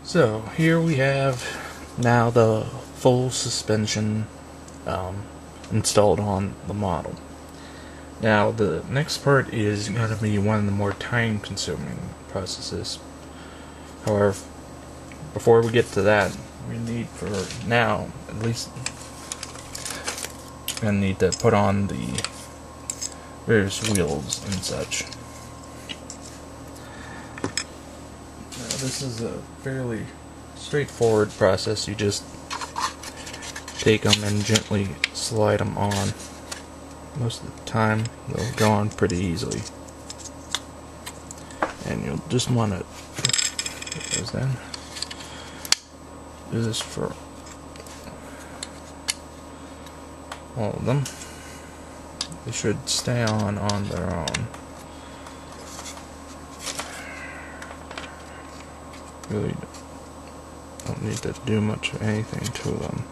So here we have now the full suspension installed on the model. Now the next part is going to be one of the more time consuming processes. However, before we get to that, we need for now, at least, going to need to put on the various wheels and such. Now this is a fairly straightforward process. You just take them and gently slide them on. Most of the time they'll go on pretty easily, and you'll just want to do this for all of them. They should stay on their own. Really don't need to do much of anything to them.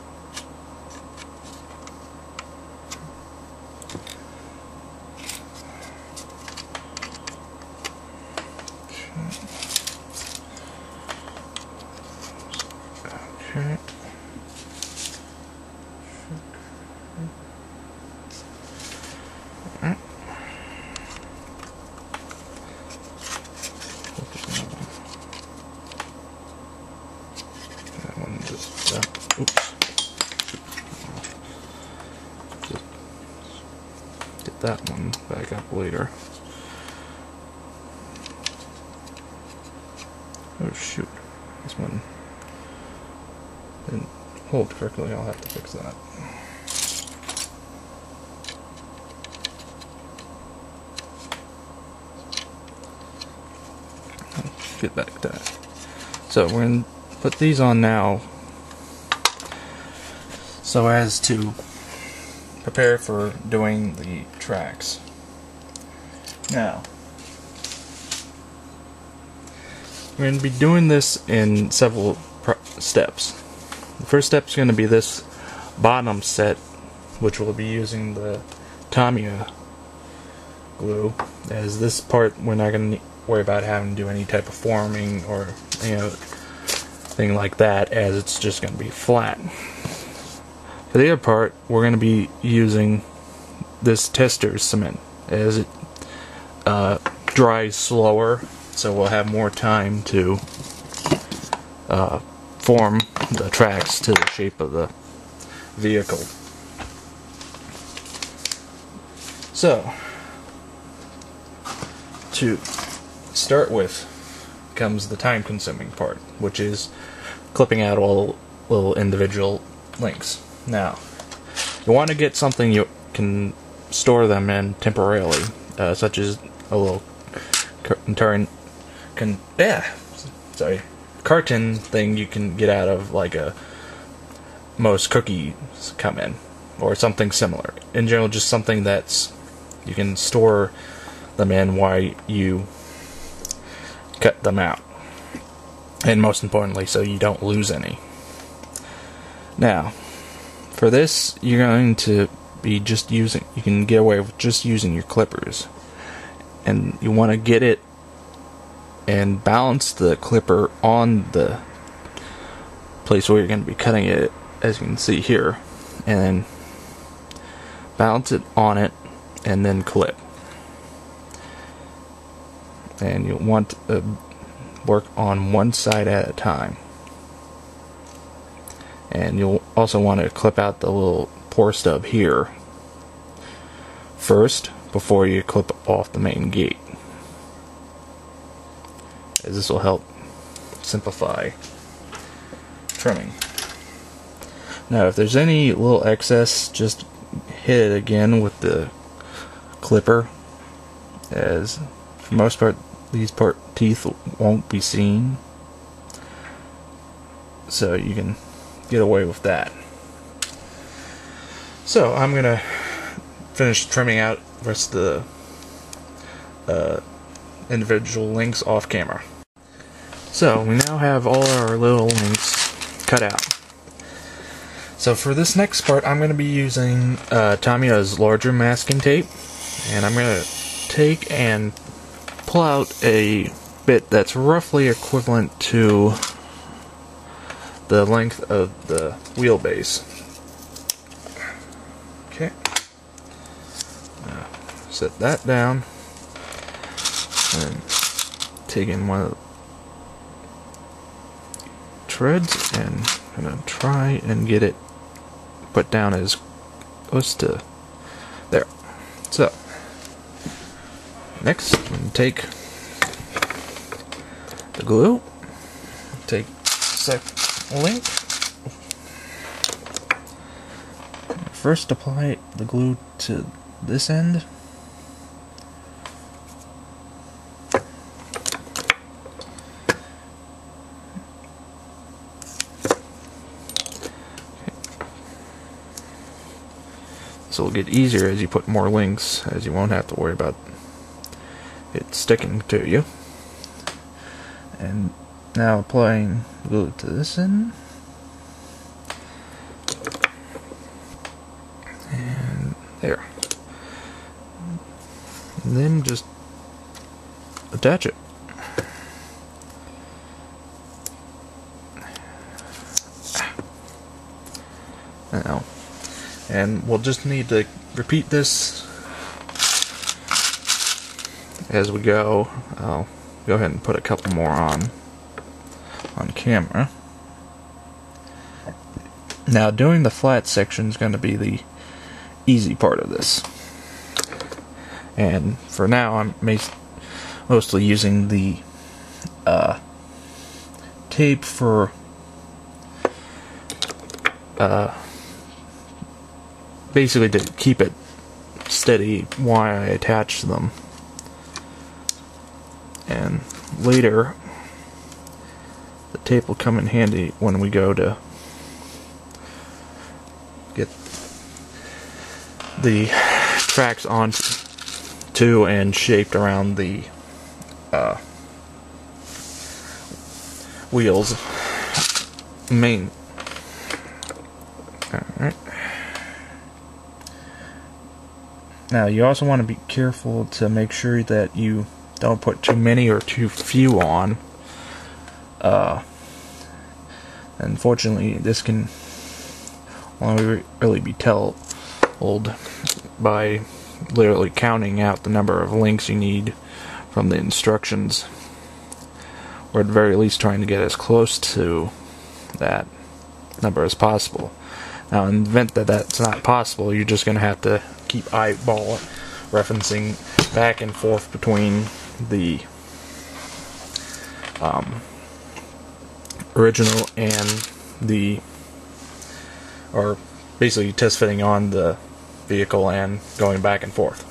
Okay. Alright. That one just oops. Just get that one back up later. Oh shoot. This one didn't hold correctly. I'll have to fix that. Get back to that. So we're going to put these on now so as to prepare for doing the tracks. Now, we're going to be doing this in several steps. The first step is going to be this bottom set, which will be using the Tamiya glue, as this part we're not going to worry about having to do any type of forming or thing like that, as it's just going to be flat. For the other part, we're going to be using this tester cement, as it dries slower, so we'll have more time to form the tracks to the shape of the vehicle. So, to start with comes the time consuming part, which is clipping out all little individual links. Now, you want to get something you can store them in temporarily, such as a little carton thing you can get out of, like most cookies come in, or something similar. In general, just something that's you can store them in while you cut them out, and most importantly, so you don't lose any. Now, for this, you're going to be just using, you can get away with just using your clippers, and you want to get it and balance the clipper on the place where you're going to be cutting it, as you can see here, and then balance it on it and then clip. And you'll want to work on one side at a time, and you'll also want to clip out the little pour stub here first before you clip off the main gate, as this will help simplify trimming. Now, if there's any little excess, just hit it again with the clipper, as for the most part these teeth won't be seen, so you can get away with that. So I'm gonna finish trimming out the rest of the individual links off camera. So we now have all our little links cut out. So for this next part, I'm going to be using Tamiya's larger masking tape, and I'm going to take and pull out a bit that's roughly equivalent to the length of the wheelbase. Okay. Now, set that down, and take in one of the treads, and I'm gonna try and get it put down as close to there. So next, I'm gonna take the glue, take link. First, apply the glue to this end. This will get easier as you put more links, as you won't have to worry about it sticking to you. And now applying glue to this end. And there. And then just attach it. Now, and we'll just need to repeat this as we go. I'll go ahead and put a couple more on camera. Now, doing the flat section is going to be the easy part of this. And for now, I'm mostly using the tape for basically to keep it steady while I attach them. And later, the tape will come in handy when we go to get the tracks onto and shaped around the wheels. Alright. Now, you also want to be careful to make sure that you don't put too many or too few on. Unfortunately, this can only really be told by literally counting out the number of links you need from the instructions, or at the very least trying to get as close to that number as possible. Now, in the event that that's not possible, you're just going to have to keep eyeball referencing back and forth between the original and or basically test fitting on the vehicle and going back and forth.